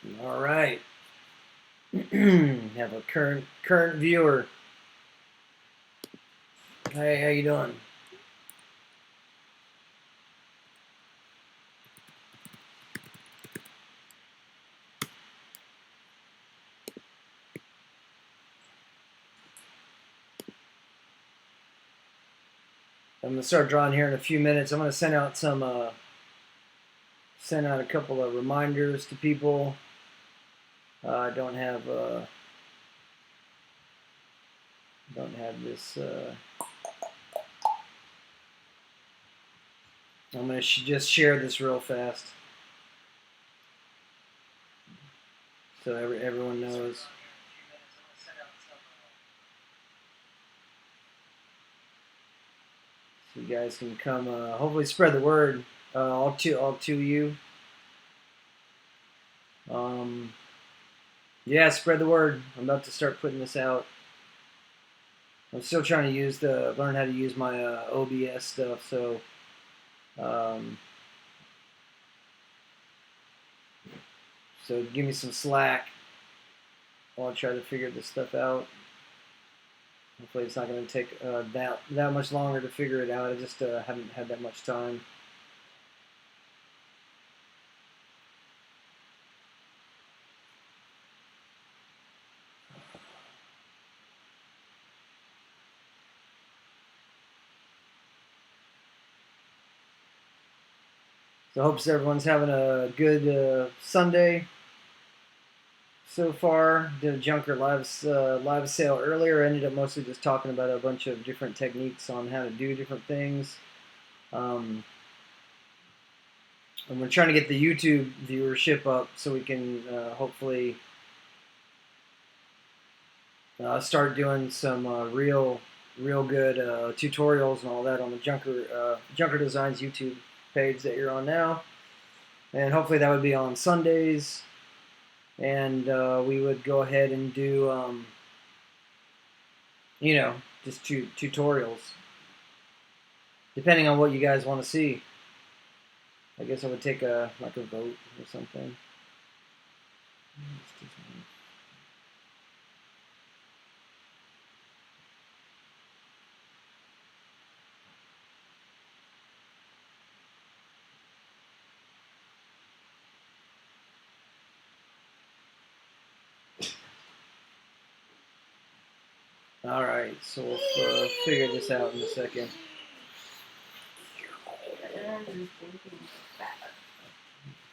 All right. Have a current viewer. Hey, how you doing? I'm gonna start drawing here in a few minutes. I'm gonna send out send out a couple of reminders to people. Don't have this. I'm gonna just share this real fast so everyone knows. So you guys can come. Hopefully, spread the word. All two of you. Um, yeah, spread the word. I'm about to start putting this out. I'm still trying to learn how to use my OBS stuff. Um, so give me some slack while I try to figure this stuff out. Hopefully, it's not going to take that much longer to figure it out. I just haven't had that much time. So I hope everyone's having a good Sunday so far. Did a Junker live sale earlier. Ended up mostly just talking about a bunch of different techniques on how to do different things. And we're trying to get the YouTube viewership up so we can hopefully start doing some real good tutorials and all that on the Junker Designs YouTube page that you're on now, and hopefully that would be on Sundays, and we would go ahead and do just tutorials depending on what you guys want to see. I guess I would take a vote or something. All right, so we'll figure this out in a second.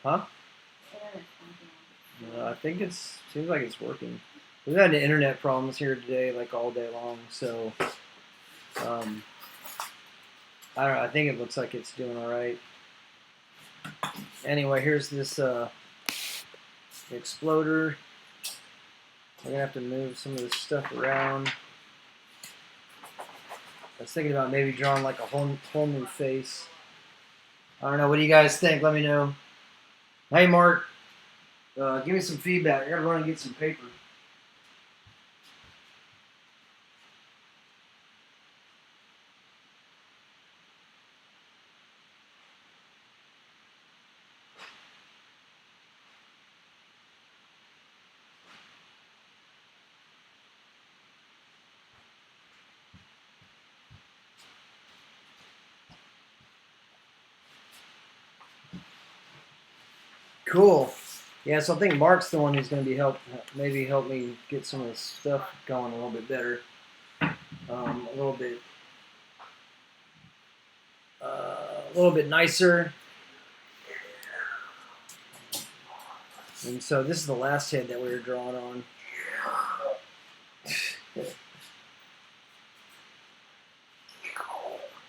Huh? I think seems like it's working. We've had internet problems here today, like all day long. So I don't know. I think it looks like it's doing all right. Anyway, here's this exploder. We're gonna have to move some of this stuff around. I was thinking about maybe drawing like a whole new face. I don't know. What do you guys think? Let me know. Hey, Mark. Give me some feedback. I gotta run and get some paper. Cool. Yeah, so I think Mark's the one who's going to be maybe help me get some of this stuff going a little bit better, a little bit nicer. And so this is the last head that we were drawing on.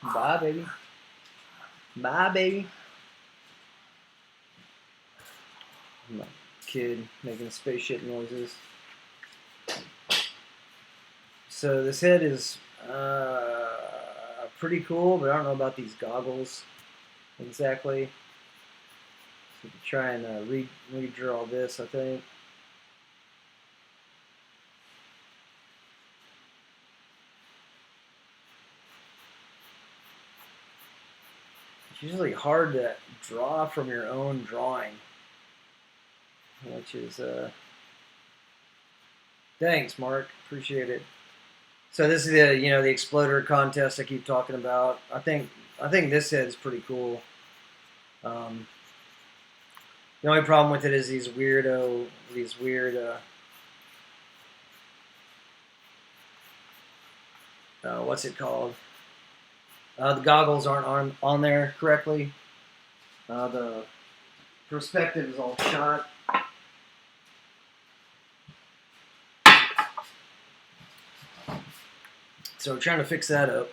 Bye, baby. Bye, baby. My kid making spaceship noises. So this head is pretty cool, but I don't know about these goggles exactly. So we can try and redraw this, I think. It's usually hard to draw from your own drawing. which is thanks, Mark. Appreciate it. So this is the Exploder contest I keep talking about. I think this head's pretty cool. The only problem with it is these weird what's it called? The goggles aren't on there correctly. The perspective is all shot. So we're trying to fix that up.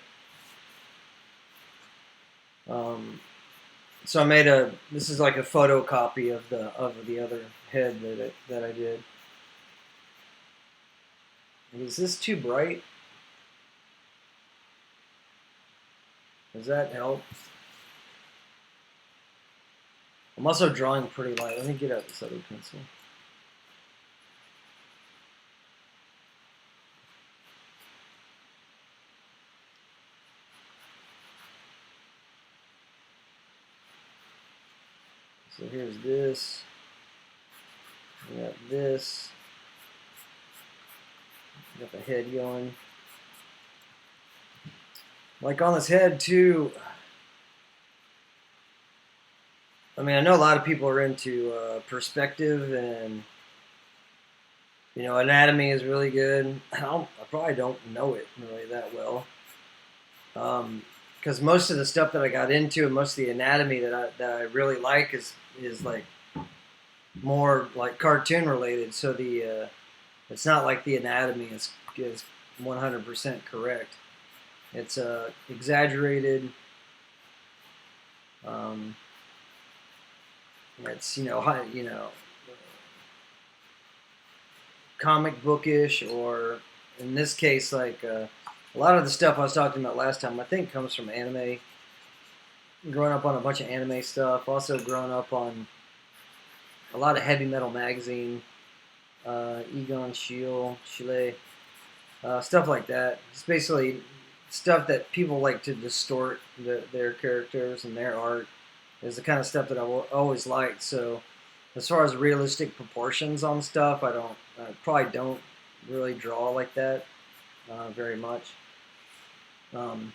So I made this is like a photocopy of the other head that I did. Is this too bright? Does that help? I'm also drawing pretty light. Let me get out this other pencil. So here's this. We got this. We got the head going. Like on this head too. I mean, I know a lot of people are into perspective, and anatomy is really good. I probably don't know it really that well, because most of the stuff that I got into and most of the anatomy that I really like is like more like cartoon related. So it's not like the anatomy is 100% correct. It's exaggerated. It's comic bookish, or in this case, like a lot of the stuff I was talking about last time, I think comes from anime. Growing up on a bunch of anime stuff, also growing up on a lot of heavy metal magazine, Egon Schiele, stuff like that. It's basically stuff that people like to distort their characters and their art. Is the kind of stuff that I always liked. So as far as realistic proportions on stuff, I probably don't really draw like that very much. And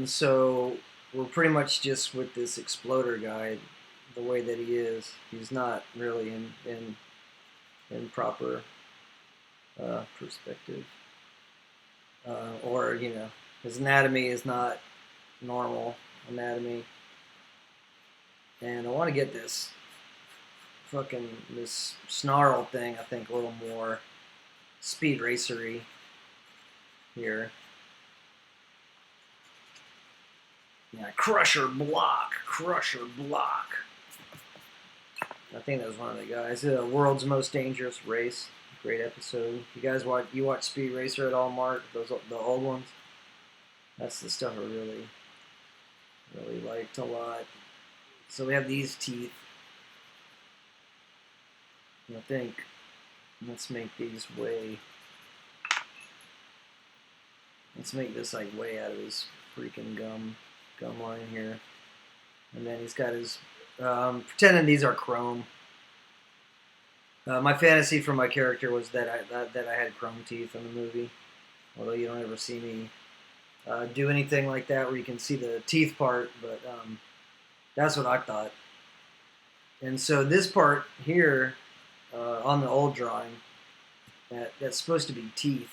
so we're pretty much just with this Exploder guy, the way that he is. He's not really in proper perspective, or his anatomy is not normal anatomy. And I want to get this snarl thing, I think, a little more speed racery here. Yeah, Crusher Block. I think that was one of the guys. The World's Most Dangerous Race. Great episode. You guys watch Speed Racer at all, Mark? The old ones? That's the stuff I really liked a lot. So we have these teeth. And I think let's make these way. Let's make this like way out of his freaking gum line here. And then he's got his pretending these are chrome. My fantasy for my character was that I had chrome teeth in the movie. Although you don't ever see me do anything like that where you can see the teeth part, but that's what I thought. And so this part here on the old drawing, that's supposed to be teeth,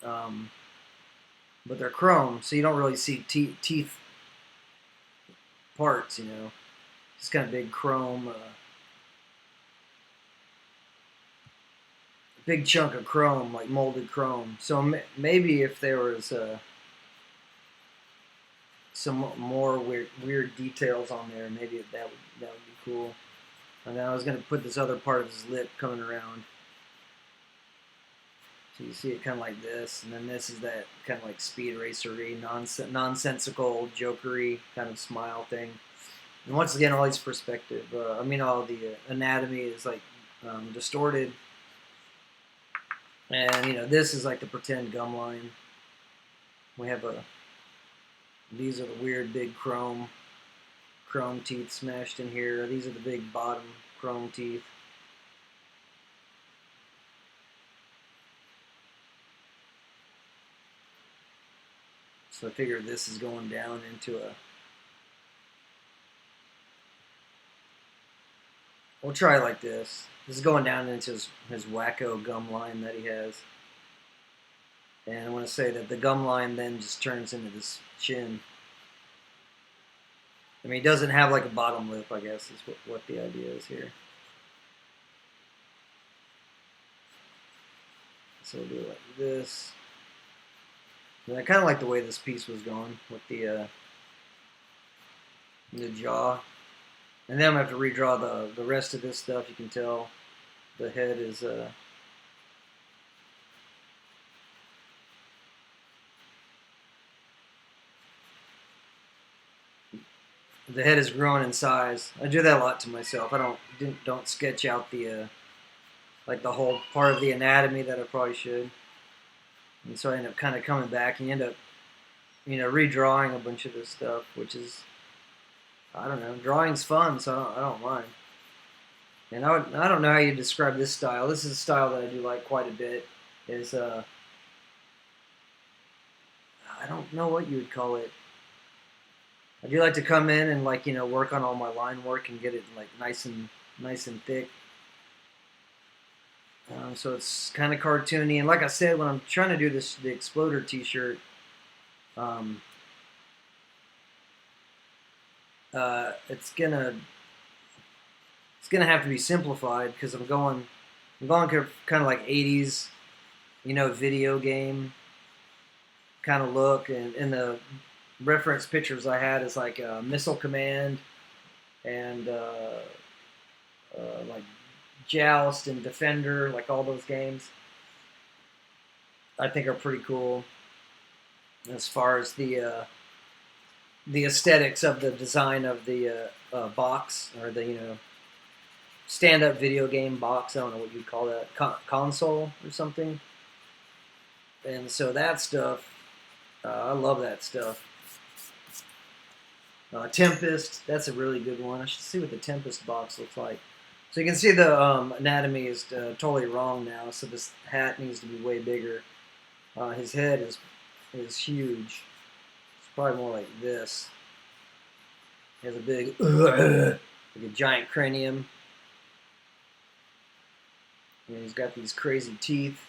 but they're chrome, so you don't really see teeth parts. It's kind of big chrome, big chunk of chrome, like molded chrome. So maybe if there was some more weird details on there, maybe that would be cool. And then I was going to put this other part of his lip coming around. So you see it kind of like this, and then this is that kind of like speed racery, nonsensical, jokery kind of smile thing. And once again, all these perspective. All the anatomy is like distorted. And this is like the pretend gum line. We have these are the weird big chrome chrome teeth smashed in here. These are the big bottom chrome teeth. So I figure this is going down into a... We'll try it like this. This is going down into his wacko gum line that he has. And I want to say that the gum line then just turns into this chin. I mean, he doesn't have like a bottom lip, I guess, is what the idea is here. So we'll do it like this. And I kind of like the way this piece was going with the jaw. And then I'm going to have to redraw the rest of this stuff. You can tell the head is... the head is growing in size. I do that a lot to myself. I don't sketch out the like the whole part of the anatomy that I probably should, and so I end up kind of coming back and you end up, redrawing a bunch of this stuff, which is, I don't know, drawing's fun, so I don't mind. And I don't know how you describe this style. This is a style that I do like quite a bit. Is I don't know what you would call it. I do like to come in and work on all my line work and get it like nice and thick. So it's kind of cartoony, and like I said, when I'm trying to do the Exploder T-shirt, it's gonna have to be simplified because I'm going kind of like 80s, video game kind of look, and in the reference pictures I had is like Missile Command and like Joust and Defender, like all those games I think are pretty cool as far as the aesthetics of the design of the box, or the stand-up video game box. I don't know what you'd call that, console or something. And so that stuff, I love that stuff. Tempest, that's a really good one. I should see what the Tempest box looks like. So you can see the anatomy is totally wrong now, so this hat needs to be way bigger. His head is huge. It's probably more like this. He has a big, like a giant cranium. And he's got these crazy teeth.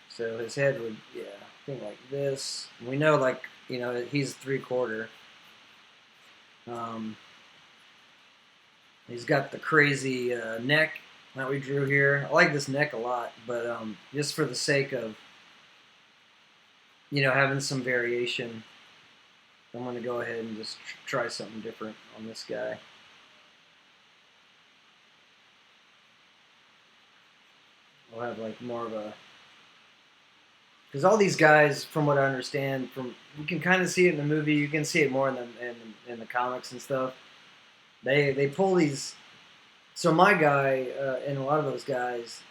So his head would, I think like this. We know, he's 3/4. He's got the crazy neck that we drew here. I like this neck a lot, but just for the sake of having some variation, I'm going to go ahead and just try something different on this guy. We'll have like more of a... Because all these guys, from what I understand, you can kind of see it in the movie. You can see it more in the comics and stuff. They pull these. So my guy and a lot of those guys,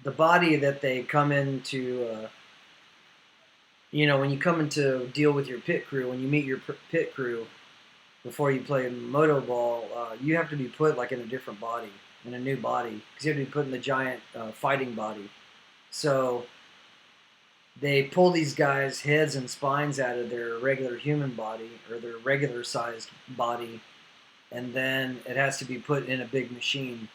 the body that they come into, when you come into deal with your pit crew, when you meet your pit crew before you play Moto Ball, you have to be put like in a different body, in a new body, because you have to be put in the giant fighting body. So they pull these guys' heads and spines out of their regular human body, or their regular sized body, and then it has to be put in a big machine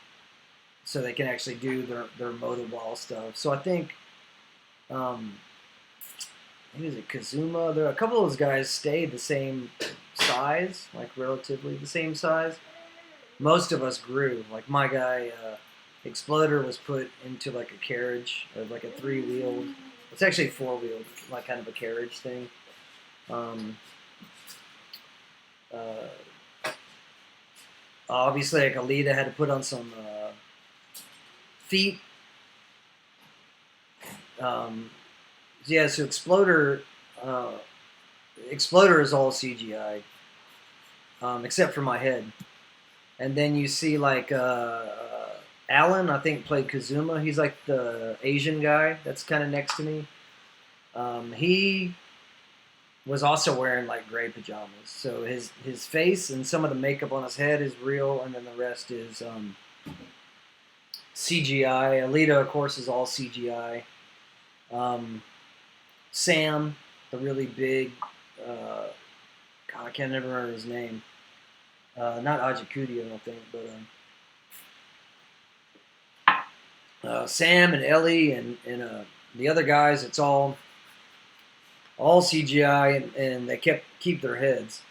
so they can actually do their Moto Ball stuff. So I think, maybe is it Kazuma? A couple of those guys stayed the same size, like relatively the same size. Most of us grew. Like my guy, Exploder, was put into like a carriage, or like a 3-wheeled. It's actually 4-wheeled, like kind of a carriage thing. Obviously, like Alita had to put on some feet. Yeah, so Exploder is all CGI, except for my head. And then you see like Alan, I think, played Kazuma. He's like the Asian guy that's kind of next to me. He was also wearing like gray pajamas. So his face and some of the makeup on his head is real, and then the rest is CGI. Alita, of course, is all CGI. Um, Sam, the really big, God, I can't never remember his name. Not Ajikudi, I don't think, but Sam and Ellie and the other guys, it's all CGI, and they keep their heads.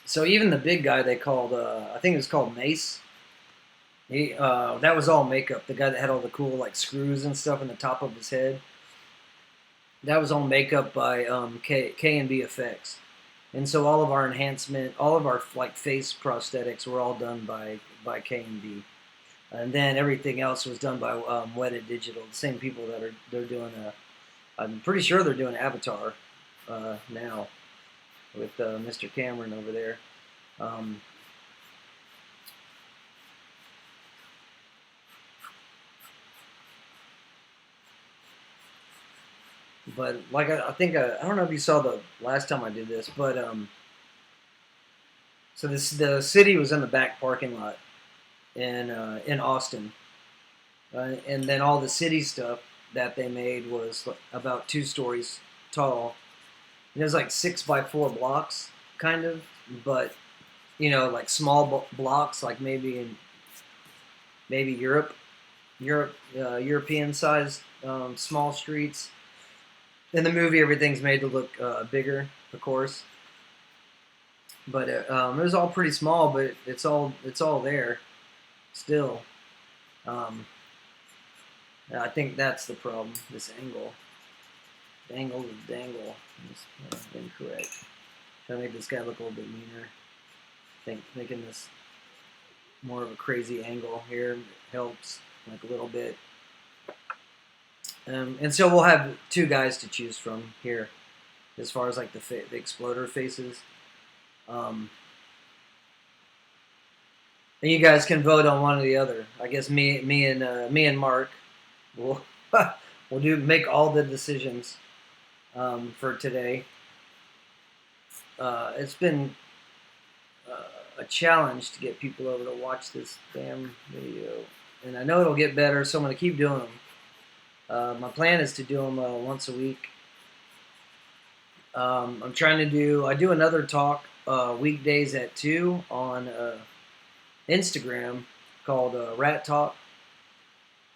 So even the big guy they called, I think it was called Mace. That was all makeup. The guy that had all the cool like screws and stuff in the top of his head. That was all makeup by K&B Effects. And so all of our enhancement, all of our like face prosthetics were all done by K&B. And then everything else was done by Wedded Digital, the same people they're doing I'm pretty sure they're doing Avatar now with Mr. Cameron over there. But like I think I don't know if you saw the last time I did this, but so the city was in the back parking lot in Austin, and then all the city stuff that they made was about 2 stories tall. And it was like 6x4 blocks, kind of, but like small blocks, like maybe in European sized small streets. In the movie, everything's made to look bigger, of course, but it was all pretty small. But it's all there still. I think that's the problem. This angle, dangle, is incorrect. Trying to make this guy look a little bit meaner. I think making this more of a crazy angle here helps, like a little bit. And so we'll have 2 guys to choose from here, as far as like the Exploder faces. And you guys can vote on one or the other. I guess me and Mark will make all the decisions for today. It's been a challenge to get people over to watch this damn video, and I know it'll get better, so I'm going to keep doing them. My plan is to do them once a week. I'm trying to do another talk weekdays at 2 on Instagram called Rat Talk.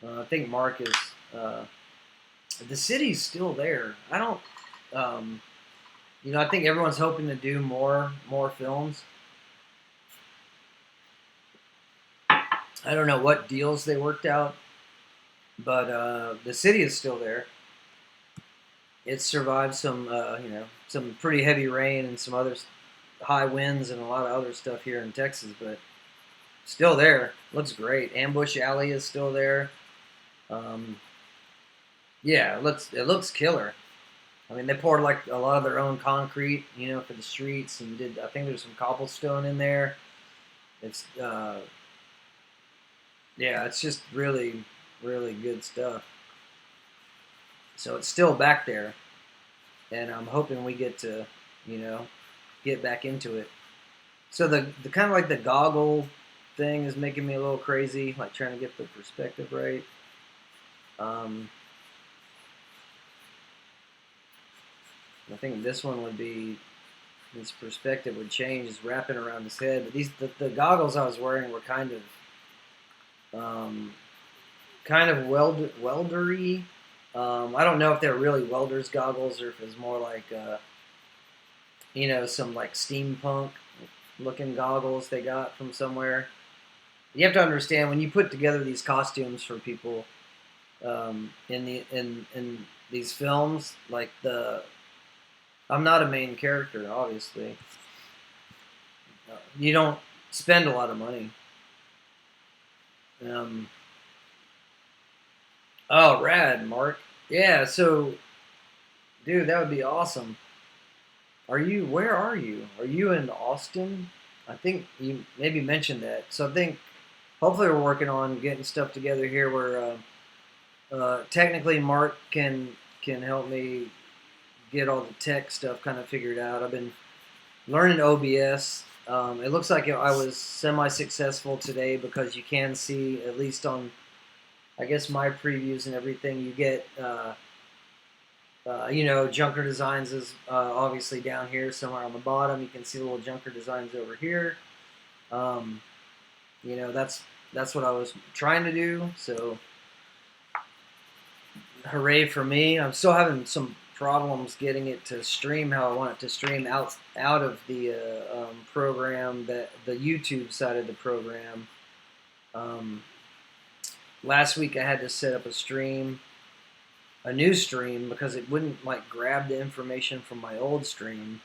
I think Mark is the city's still there. I don't I think everyone's hoping to do more films. I don't know what deals they worked out, but the city is still there. It survived some some pretty heavy rain and some other high winds and a lot of other stuff here in Texas, but still there. Looks great. Ambush Alley is still there. Yeah, it looks killer. I mean, they poured like a lot of their own concrete, for the streets, and I think there's some cobblestone in there. It's it's just really, really good stuff. So it's still back there, and I'm hoping we get to, get back into it. So the kind of like the goggle thing is making me a little crazy, like trying to get the perspective right. I think this one would be, his perspective would change, is wrapping around his head. But the goggles I was wearing were kind of weldery. I don't know if they're really welder's goggles or if it's more like some like steampunk looking goggles they got from somewhere. You have to understand, when you put together these costumes for people in these films, like I'm not a main character, obviously. You don't spend a lot of money. Oh, rad, Mark. Yeah, so, dude, that would be awesome. Where are you? Are you in Austin? I think you maybe mentioned that. So I think, hopefully we're working on getting stuff together here where technically Mark can help me get all the tech stuff kind of figured out. I've been learning OBS. It looks like I was semi-successful today because you can see, at least on, I guess, my previews and everything, you get, Junker Designs is obviously down here somewhere on the bottom. You can see little Junker Designs over here. That's what I was trying to do. So, hooray for me. I'm still having some problems getting it to stream how I want it to stream out of the program, that the YouTube side of the program. Last week I had to set up a new stream, because it wouldn't like grab the information from my old stream,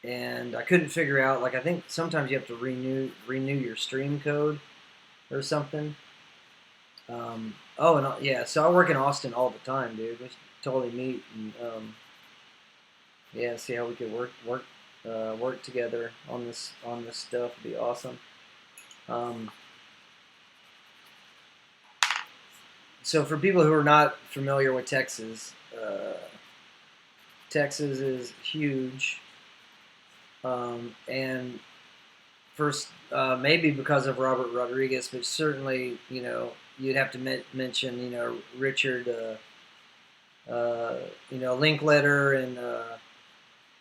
and I couldn't figure out, like, I think sometimes you have to renew your stream code or something. So I work in Austin all the time, dude. We should totally meet and see how we could work together on this stuff. It'd be awesome. So for people who are not familiar with Texas, Texas is huge, and first maybe because of Robert Rodriguez, but certainly you'd have to mention Richard, Linkletter, and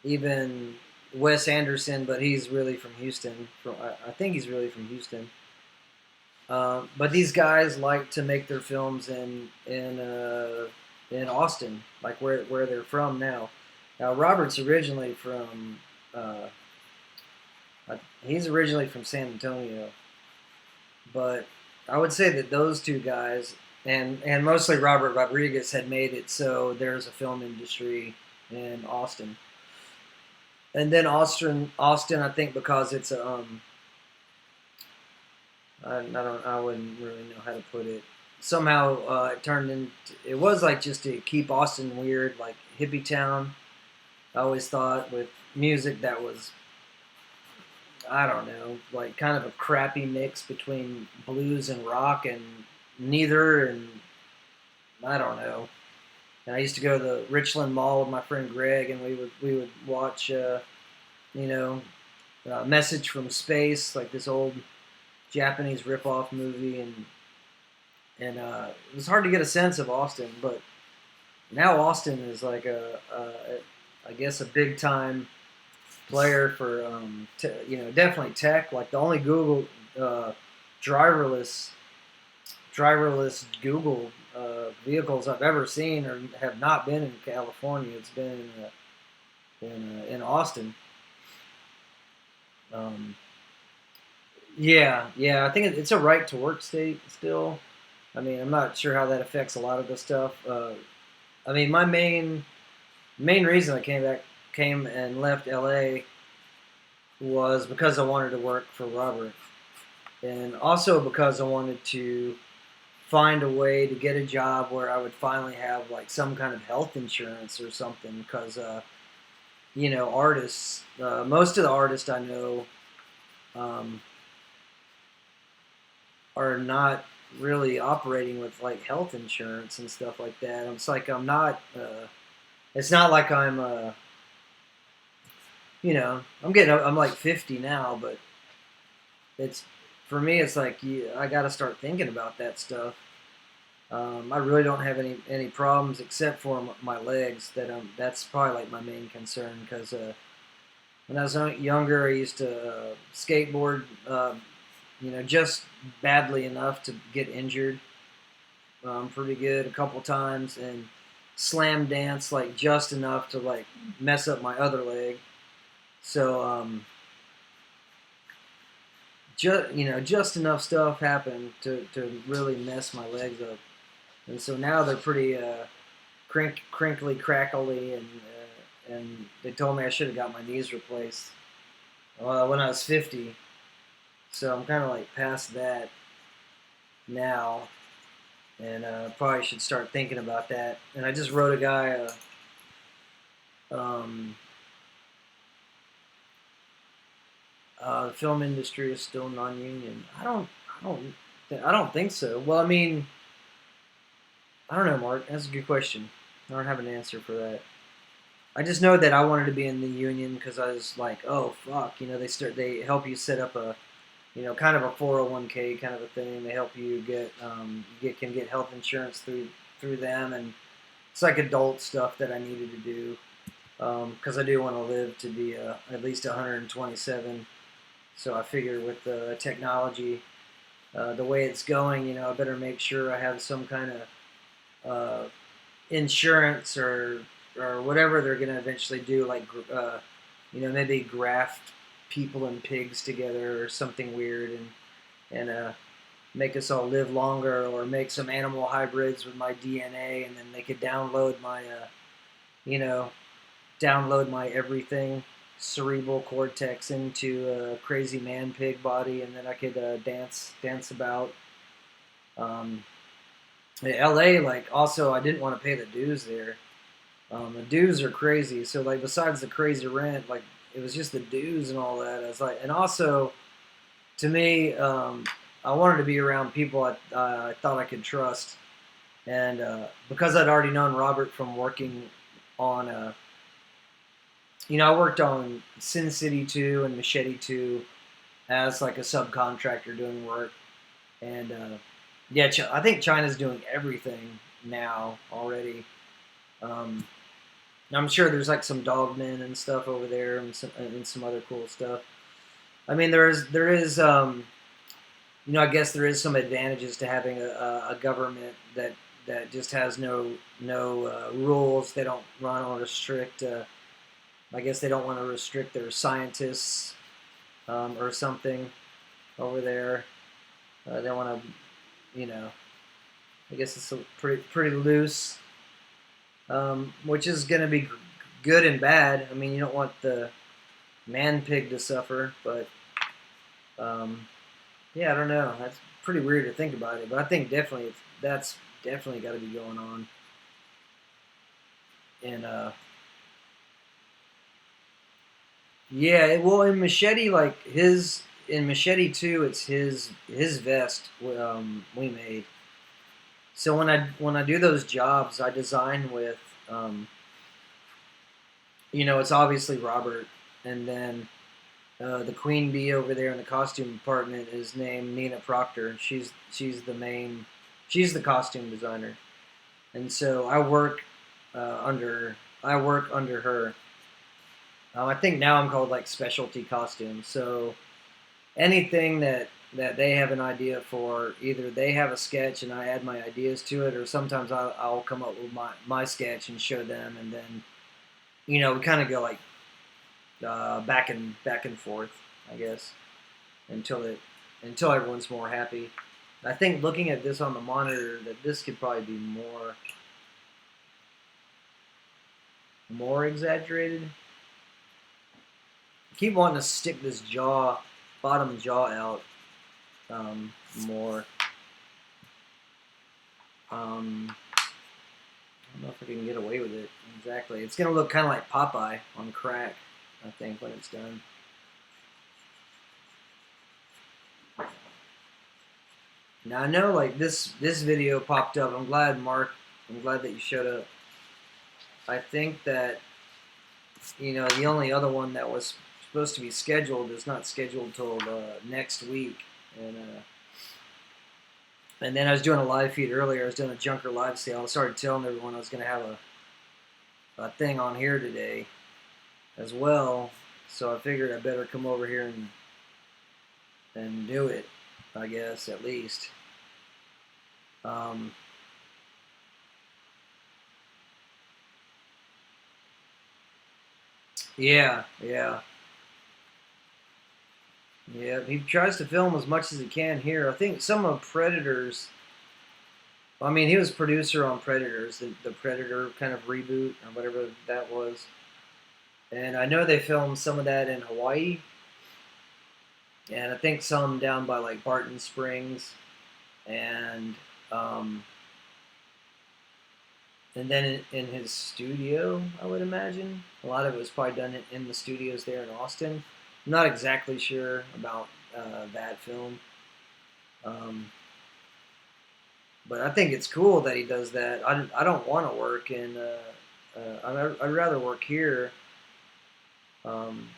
even Wes Anderson, but he's really from Houston. I think he's really from Houston. But these guys like to make their films in Austin, like where they're from now. Now Robert's originally from he's originally from San Antonio, but I would say that those two guys, and mostly Robert Rodriguez, had made it so there's a film industry in Austin. And then Austin, I think, because it's a I wouldn't really know how to put it. Somehow it turned into, it was like just to keep Austin weird, like hippie town. I always thought with music that was, I don't know, like kind of a crappy mix between blues and rock, and neither, and I don't know. And I used to go to the Richland Mall with my friend Greg, and we would watch, Message from Space, like this old Japanese ripoff movie, and it was hard to get a sense of Austin, but now Austin is like I guess a big time player for definitely tech. Like the only Google driverless Google vehicles I've ever seen or have not been in California. It's been in Austin. I think it's a right to work state still. I mean, I'm not sure how that affects a lot of the stuff. I mean, my main reason I came and left LA was because I wanted to work for Robert, and also because I wanted to find a way to get a job where I would finally have like some kind of health insurance or something. Because artists, most of the artists I know, are not really operating with like health insurance and stuff like that. It's like I'm not. It's not like I'm. I'm like 50 now, but it's, for me, it's like I got to start thinking about that stuff. I really don't have any problems except for my legs. That's probably like my main concern, because when I was younger, I used to skateboard. Just badly enough to get injured. Pretty good a couple times, and slam dance like just enough to like mess up my other leg. So just enough stuff happened to really mess my legs up, and so now they're pretty crinkly, crackly, and they told me I should have got my knees replaced when I was 50. So I'm kind of like past that now, and probably should start thinking about that. And I just wrote a guy the film industry is still non-union. I don't think so. Well, I mean, I don't know, Mark. That's a good question. I don't have an answer for that. I just know that I wanted to be in the union because I was like, oh fuck, they help you set up a kind of a 401k kind of a thing. They help you can get health insurance through them, and it's like adult stuff that I needed to do because I do want to live to be at least 127. So I figure with the technology, the way it's going, I better make sure I have some kind of insurance or whatever they're going to eventually do, like maybe graft people and pigs together or something weird, and make us all live longer, or make some animal hybrids with my DNA, and then they could you know, download my everything cerebral cortex into a crazy man pig body, and then I could dance about. Um, LA, like, also, I didn't want to pay the dues there. The dues are crazy. So, like, besides the crazy rent, like, it was just the dues and all that. I was like, and also, to me, I wanted to be around people I thought I could trust. And because I'd already known Robert from working on, I worked on Sin City 2 and Machete 2 as like a subcontractor doing work. And yeah, I think China's doing everything now already. Um, I'm sure there's like some dogmen and stuff over there, and some other cool stuff. I mean, I guess there is some advantages to having a government that just has no rules. They don't want to restrict. I guess they don't want to restrict their scientists or something over there. They want to, I guess it's pretty loose, which is going to be good and bad. I mean, you don't want the man pig to suffer, but yeah, I don't know. That's pretty weird to think about it, but I think that's definitely got to be going on. And yeah, well, in Machete, like his in Machete 2, it's his vest we made. So when I do those jobs, I design with, um, it's obviously Robert, and then the queen bee over there in the costume department is named Nina Proctor. She's the costume designer, and so I work under her. I think now I'm called like specialty costumes. So anything that they have an idea for, either they have a sketch and I add my ideas to it, or sometimes I'll come up with my sketch and show them, and then we kind of go like back and forth, I guess, until until everyone's more happy. I think looking at this on the monitor, that this could probably be more exaggerated. I keep wanting to stick this bottom jaw out more. I don't know if I can get away with it exactly. It's gonna look kind of like Popeye on crack, I think, when it's done. Now I know, like, this video popped up. I'm glad, Mark. I'm glad that you showed up. I think that the only other one that was supposed to be scheduled is not scheduled till next week, and then I was doing a live feed earlier. I was doing a Junker live sale. I started telling everyone I was going to have a thing on here today as well. So I figured I better come over here and do it, I guess, at least. Yeah, yeah. Yeah, he tries to film as much as he can here. I think some of Predators. I mean, he was producer on Predators, the Predator kind of reboot or whatever that was. And I know they filmed some of that in Hawaii, and I think some down by like Barton Springs, and um, and then in his studio, I would imagine a lot of it was probably done in the studios there in Austin. I'm not exactly sure about that film. Um, but I think it's cool that he does that. I don't want to work in I'd rather work here. Um,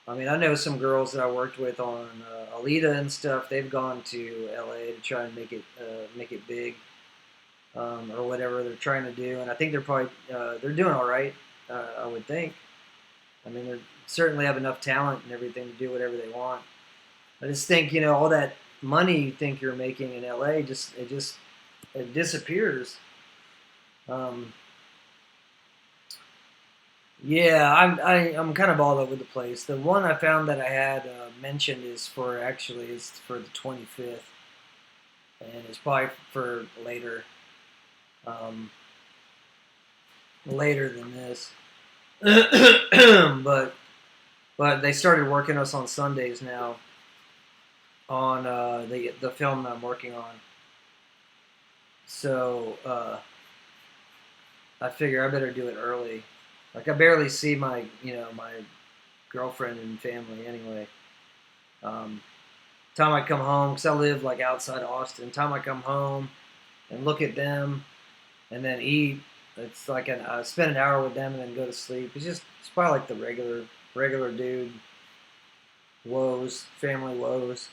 I mean, I know some girls that I worked with on Alita and stuff. They've gone to LA to try and make it big, or whatever they're trying to do. And I think they're doing all right. I would think. I mean, they certainly have enough talent and everything to do whatever they want. I just think all that money you think you're making in LA it disappears. Um, yeah, I'm kind of all over the place. The one I found that I had mentioned is for the 25th, and it's probably for later, um, later than this. but but they started working us on Sundays now on the film that I'm working on. So I figure I better do it early. Like I barely see my girlfriend and family anyway. Um, Time I come home, because I live like outside Austin. Time I come home and look at them and then eat. It's like spend an hour with them and then go to sleep. It's probably like the regular dude woes, family woes.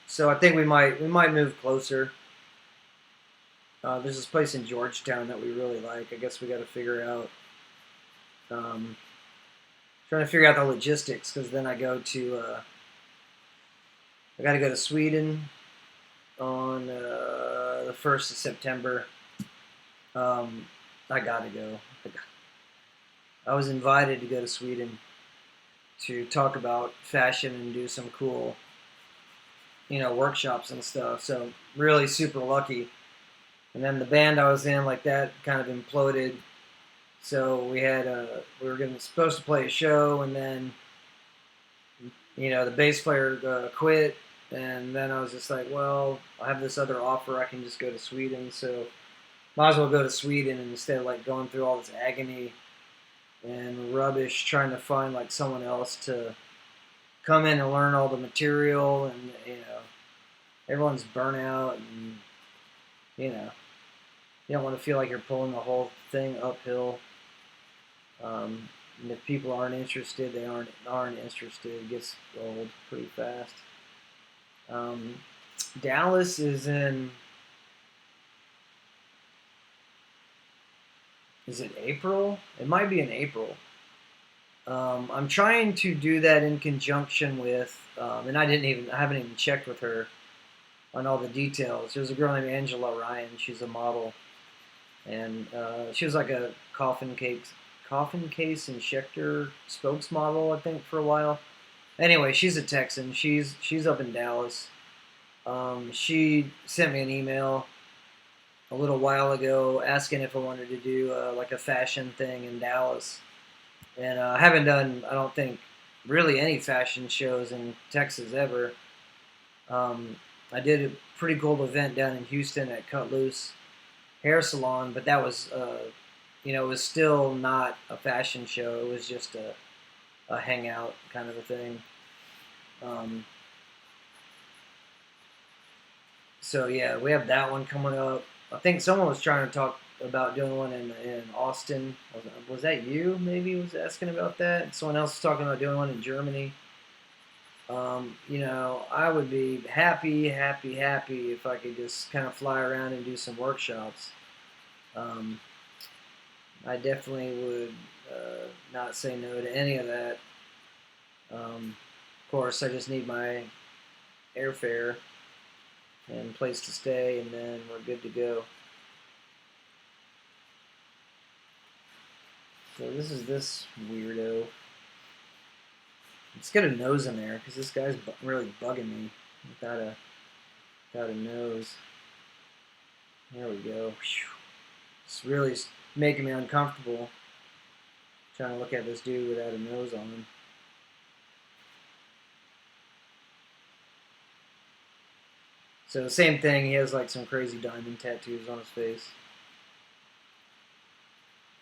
So I think we might move closer. There's this place in Georgetown that we really like. I guess we got to figure out. Um, Trying to figure out the logistics because then I got to go to Sweden on the 1st of September. I got to go. I was invited to go to Sweden to talk about fashion and do some cool, workshops and stuff. So really super lucky. And then the band I was in, like that, kind of imploded. So we were supposed to play a show, and then the bass player quit, and then I was just like, well, I have this other offer. I can just go to Sweden, so might as well go to Sweden instead of like going through all this agony and rubbish trying to find like someone else to come in and learn all the material, and everyone's burnt out, and you don't want to feel like you're pulling the whole thing uphill. And if people aren't interested, they aren't interested. It gets old pretty fast. Um, Dallas is in. Is it April? It might be in April. I'm trying to do that in conjunction with, and I haven't even checked with her on all the details. There's a girl named Angela Ryan. She's a model, and she was like a coffin case injector spokesmodel, I think, for a while. Anyway, she's a Texan. She's up in Dallas. She sent me an email a little while ago asking if I wanted to do like a fashion thing in Dallas, and I haven't done, I don't think, really any fashion shows in Texas ever. Um, I did a pretty cool event down in Houston at Cut Loose Hair Salon, but that was it was still not a fashion show. It was just a hangout kind of a thing. Um, so yeah, we have that one coming up. I think someone was trying to talk about doing one in Austin. Was that you? Maybe was asking about that. Someone else was talking about doing one in Germany. I would be happy if I could just kind of fly around and do some workshops. Um, I definitely would not say no to any of that. Of course, I just need my airfare and place to stay, and then we're good to go. So this weirdo. Let's get a nose in there because this guy's really bugging me without a nose. There we go. It's really making me uncomfortable trying to look at this dude without a nose on him. So same thing. He has like some crazy diamond tattoos on his face.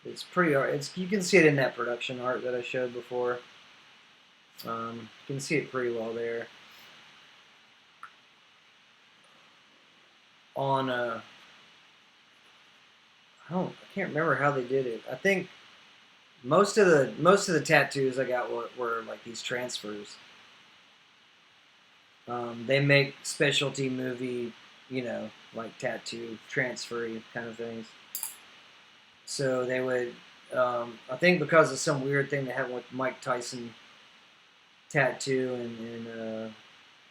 It's pretty art. You can see it in that production art that I showed before. You can see it pretty well there. On I can't remember how they did it. I think most of the tattoos I got were like these transfers. They make specialty movie, like tattoo transfery kind of things. So they would, I think, because of some weird thing they had with Mike Tyson tattoo and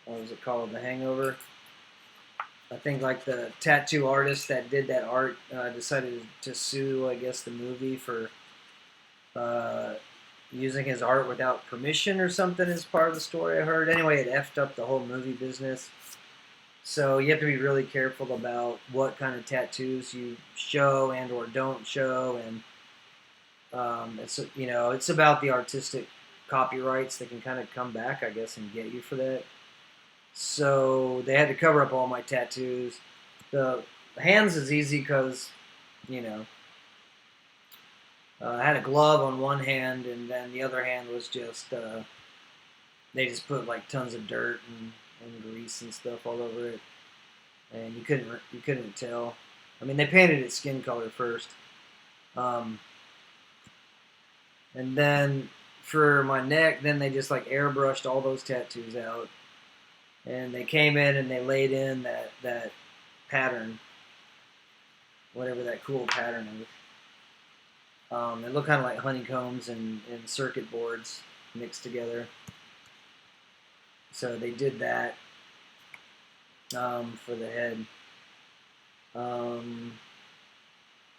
what was it called, The Hangover. I think like the tattoo artist that did that art decided to sue, I guess, the movie for uh, using his art without permission or something as part of the story I heard. Anyway, it effed up the whole movie business. So you have to be really careful about what kind of tattoos you show and or don't show, and it's about the artistic copyrights that can kind of come back, I guess, and get you for that. So they had to cover up all my tattoos. The hands is easy because you know I had a glove on one hand, and then the other hand was just they just put like tons of dirt and grease and stuff all over it, and you couldn't tell. I mean, they painted it skin color first, um, and then for my neck, then they just like airbrushed all those tattoos out, and they came in and they laid in that pattern, whatever that cool pattern is. They look kind of like honeycombs and circuit boards mixed together. So they did that for the head.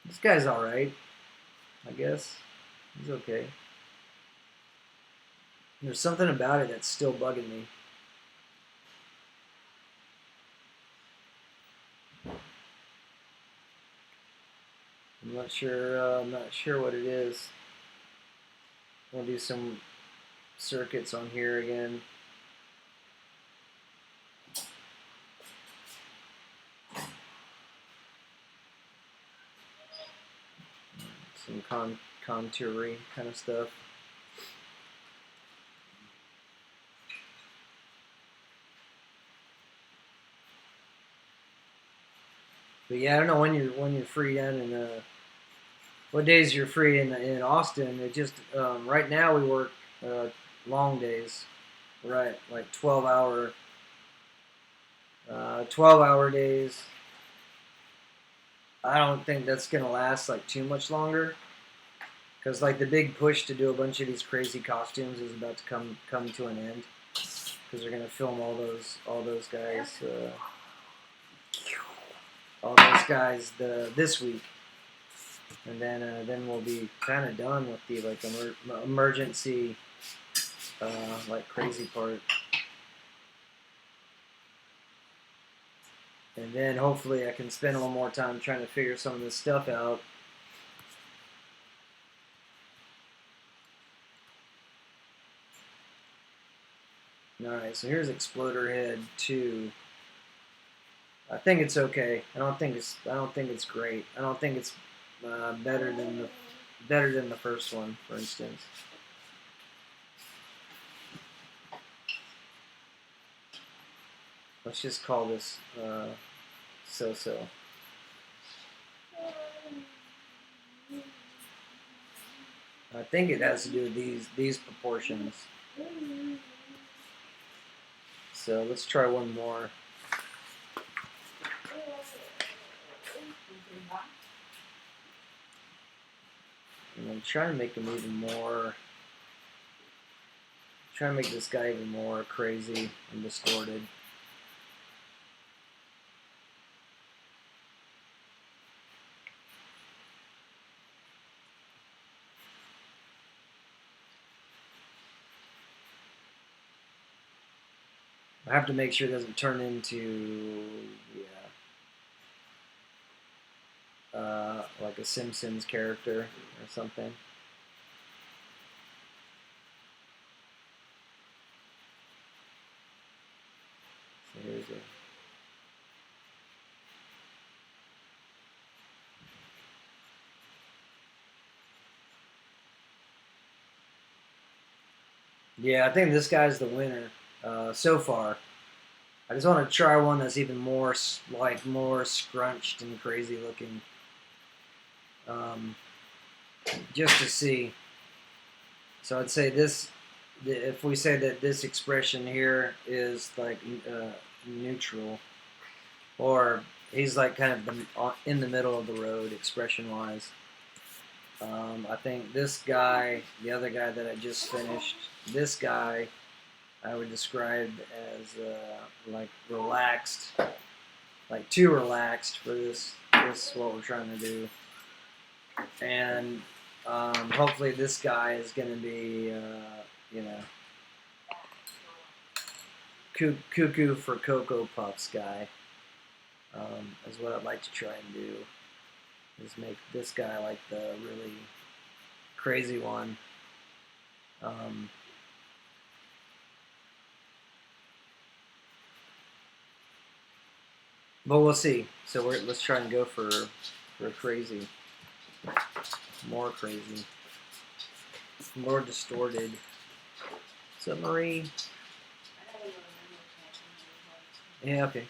This guy's all right, I guess. He's okay. There's something about it that's still bugging me. I'm not sure. I'm not sure what it is. I'll do some circuits on here again. Some contouring kind of stuff. But yeah, I don't know when you're free in what days you're free in Austin. It just right now we work long days, right? Like 12 hour days. I don't think that's gonna last like too much longer, because like the big push to do a bunch of these crazy costumes is about to come to an end, because they're gonna film all those guys this week, and then we'll be kind of done with the like emergency like crazy part, and then hopefully I can spend a little more time trying to figure some of this stuff out. All right, so here's Exploder Head 2. I think it's okay. I don't think it's great. I don't think it's better than the first one, for instance. Let's just call this so-so. I think it has to do with these proportions. So let's try one more. And I'm trying to make him even more. Trying to make this guy even more crazy and distorted. I have to make sure it doesn't turn into like a Simpsons character or something. So here's a. Yeah, I think this guy's the winner so far. I just want to try one that's even more more scrunched and crazy looking. just to see. So I'd say this, if we say that this expression here is like neutral, or he's like kind of in the middle of the road expression-wise. I think this guy, the other guy that I just finished, this guy I would describe as like relaxed, like too relaxed for this what we're trying to do. And hopefully this guy is going to be, you know, cuckoo for Cocoa Puffs guy, is what I'd like to try and do, is make this guy like the really crazy one. But we'll see. So let's try and go for crazy. More crazy. More distorted. What's up, Marie? Yeah, okay.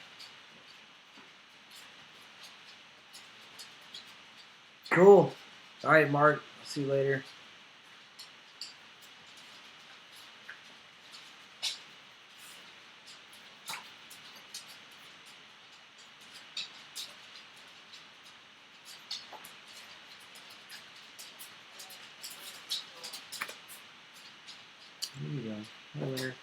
Cool. All right, Mark. I'll see you later. There you go. Hi, later.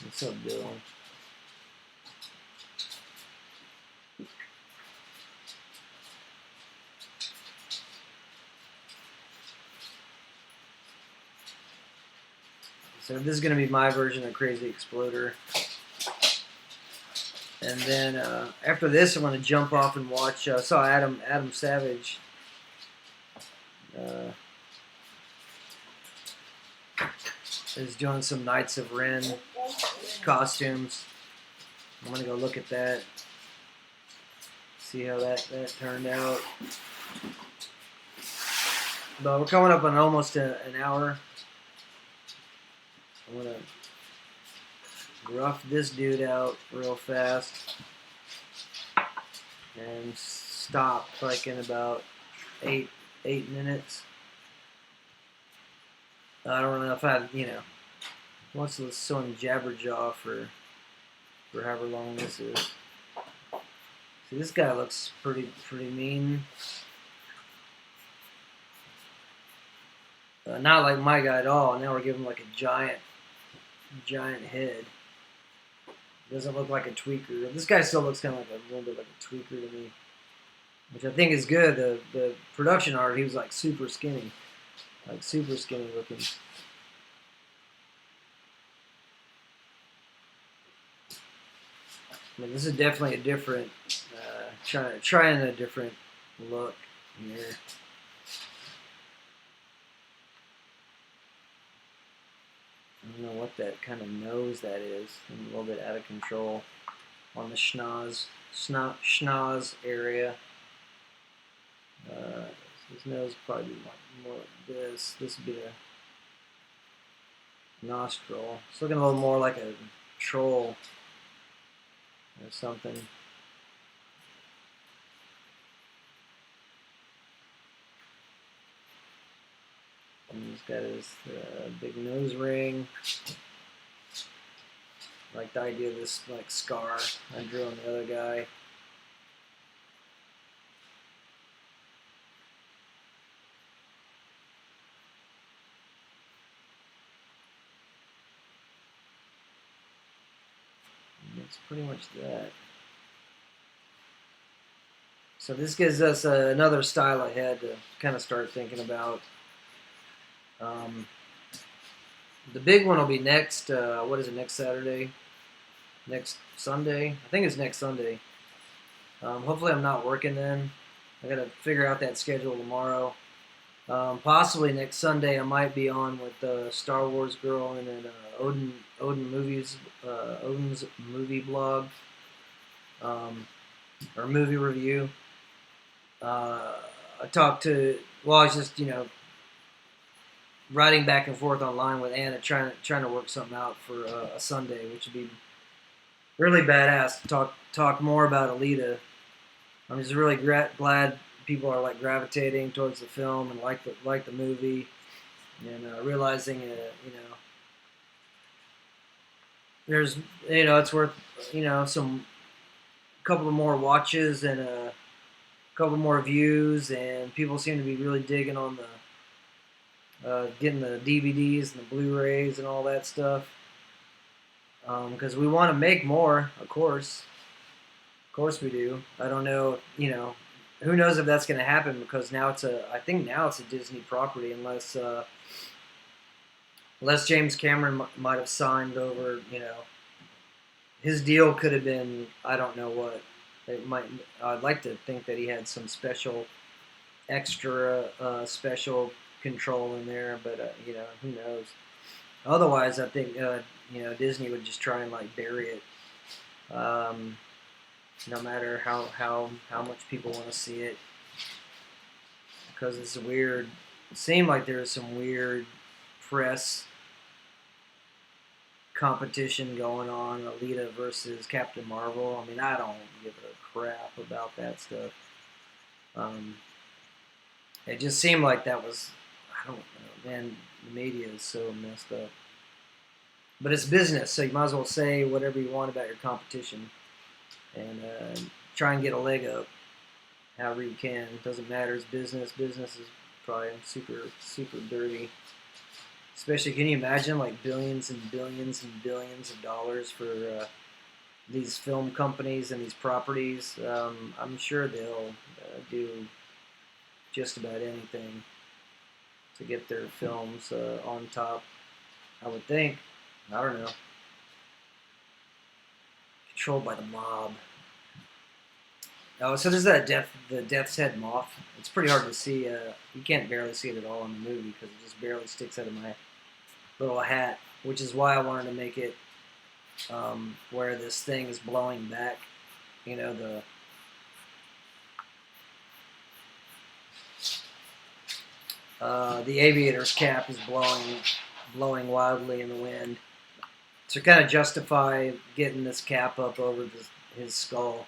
What's up, Bill? So this is going to be my version of Crazy Exploder. And then after this, I'm going to jump off and watch. I saw Adam Savage. Is doing some Knights of Ren costumes. I'm going to go look at that. See how that turned out. But we're coming up on almost an hour. I'm going to rough this dude out real fast and stop like in about eight minutes. I don't know if I, wants to someone jabberjaw for however long this is. See, this guy looks pretty mean. Not like my guy at all. Now we're giving him like a giant head. Doesn't look like a tweaker. This guy still looks kind of like a little bit like a tweaker to me, which I think is good. The production art, he was like super skinny looking. I mean, this is definitely a different, trying a different look here. I don't know what that kind of nose that is. I'm a little bit out of control on the schnoz area. His nose would probably be more like this. This would be a nostril. It's looking a little more like a troll or something. And he's got his big nose ring. I like the idea of this like scar I drew on the other guy. And that's pretty much that. So this gives us another style ahead to kind of start thinking about. The big one will be next, what is it, next Saturday? Next Sunday? I think it's next Sunday. Hopefully I'm not working then. I got to figure out that schedule tomorrow. Possibly next Sunday I might be on with Star Wars Girl and then Odin's movie blog. or movie review. I talked to, well, I was just, writing back and forth online with Anna, trying to work something out for a Sunday, which would be really badass to talk more about Alita. I'm just really glad people are like gravitating towards the film and like the movie, and realizing there's it's worth some couple of more watches and a couple more views, and people seem to be really digging on the getting the DVDs and the Blu-rays and all that stuff, because we want to make more, of course. Of course we do. I don't know, who knows if that's going to happen, because I think now it's a Disney property, unless James Cameron might have signed over, his deal could have been, I don't know what. I'd like to think that he had some extra special control in there, but who knows? Otherwise, I think Disney would just try and like bury it, no matter how much people want to see it, because it's weird. It seemed like there was some weird press competition going on, Alita versus Captain Marvel. I mean, I don't give a crap about that stuff. It just seemed like that was, I don't know, man, the media is so messed up. But it's business, so you might as well say whatever you want about your competition and try and get a leg up however you can. It doesn't matter, it's business. Business is probably super, super dirty. Especially, can you imagine like billions and billions and billions of dollars for these film companies and these properties? I'm sure they'll do just about anything to get their films on top. I would think. I don't know. Controlled by the mob. Oh, so there's the Death's Head moth. It's pretty hard to see. You can't barely see it at all in the movie because it just barely sticks out of my little hat, which is why I wanted to make it where this thing is blowing back. The aviator's cap is blowing wildly in the wind to kind of justify getting this cap up over his skull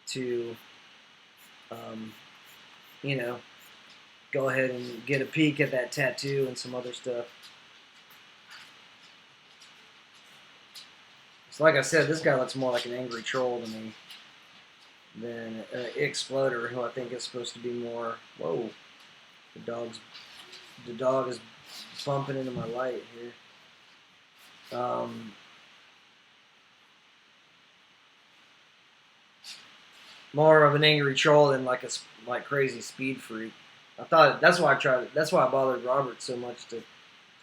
to, go ahead and get a peek at that tattoo and some other stuff. So like I said, this guy looks more like an angry troll to me than Exploder, who I think is supposed to be more, whoa, the dog is bumping into my light here. More of an angry troll than like a crazy speed freak. I thought that's why I bothered Robert so much to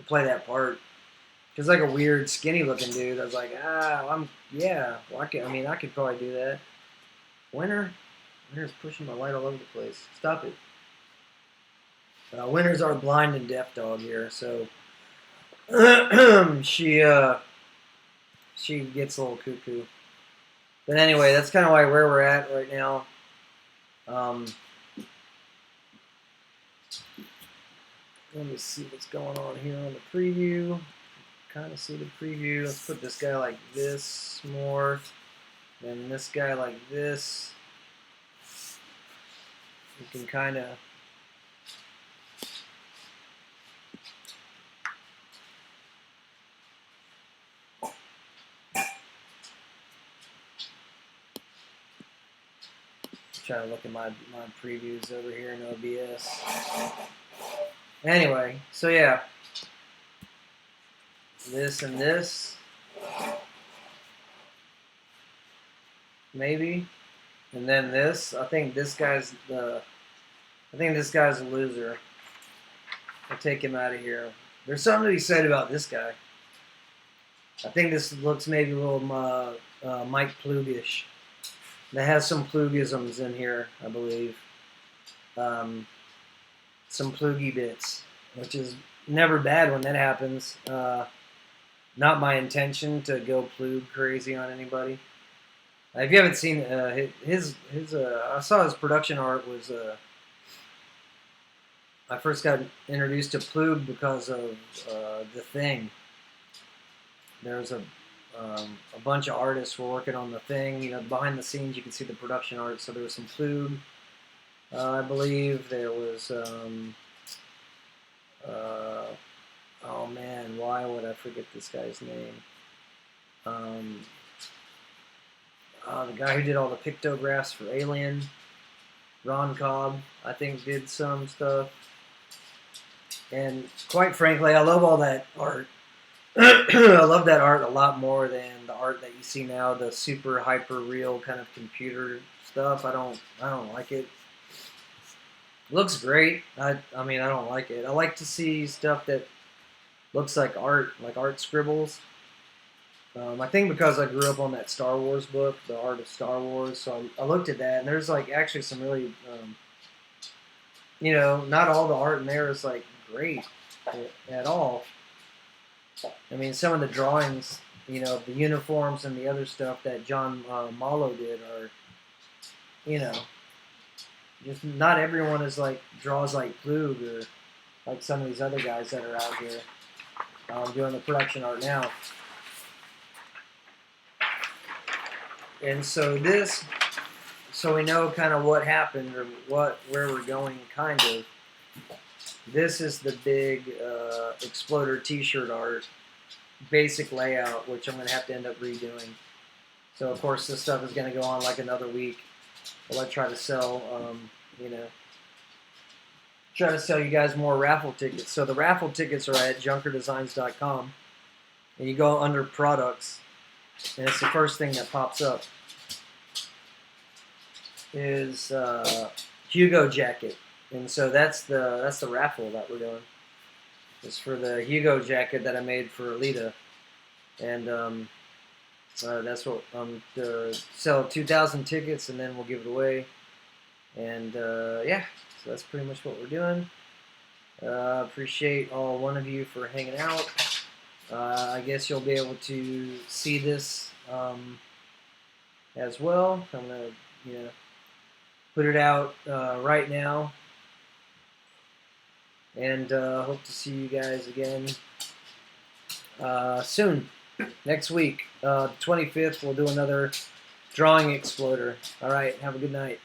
play that part. Cause like a weird skinny looking dude. I was like, well, I could probably do that. Winter's pushing my light all over the place. Stop it. Winter's our blind and deaf dog here, so she gets a little cuckoo. But anyway, that's kind of where we're at right now. Let me see what's going on here on the preview. Kind of see the preview. Let's put this guy like this more, then this guy like this. You can kind of try to look at my previews over here in OBS. Anyway, so yeah, this and this, maybe, and then this. I think this guy's a loser. I'll take him out of here. There's something to be said about this guy. I think this looks maybe a little Mike Plugish. That has some Plugisms in here, I believe. Some Plugy bits, which is never bad when that happens. Not my intention to go Plug crazy on anybody. If you haven't seen I saw his production art was. I first got introduced to Plug because of The Thing. There's a bunch of artists were working on The Thing. You know, behind the scenes, you can see the production art. So there was some Plug. I believe there was. Oh man, why would I forget this guy's name? The guy who did all the pictographs for Alien, Ron Cobb, I think did some stuff. And quite frankly, I love all that art. I love that art a lot more than the art that you see now, the super hyper real kind of computer stuff. I don't like it. It looks great. I mean, I don't like it. I like to see stuff that looks like art scribbles. I think because I grew up on that Star Wars book, The Art of Star Wars, so I looked at that, and there's like actually some really, not all the art in there is like great at all. I mean, some of the drawings, the uniforms and the other stuff that John Mallow did are, just not everyone is like draws like Plug or like some of these other guys that are out here doing the production art now. And so we know kind of what happened or where we're going, kind of. This is the big Exploder T-shirt art, basic layout, which I'm going to have to end up redoing. So of course this stuff is going to go on like another week. While I try to sell, try to sell you guys more raffle tickets. So the raffle tickets are at junkerdesigns.com, and you go under products. And it's the first thing that pops up is Hugo jacket, and so that's the raffle that we're doing. It's for the Hugo jacket that I made for Alita, and that's what to sell 2,000 tickets, and then we'll give it away. And yeah, so that's pretty much what we're doing. Appreciate all one of you for hanging out. I guess you'll be able to see this as well. I'm going to put it out right now. And hope to see you guys again soon. Next week, 25th, we'll do another Drawing Exploder. All right, have a good night.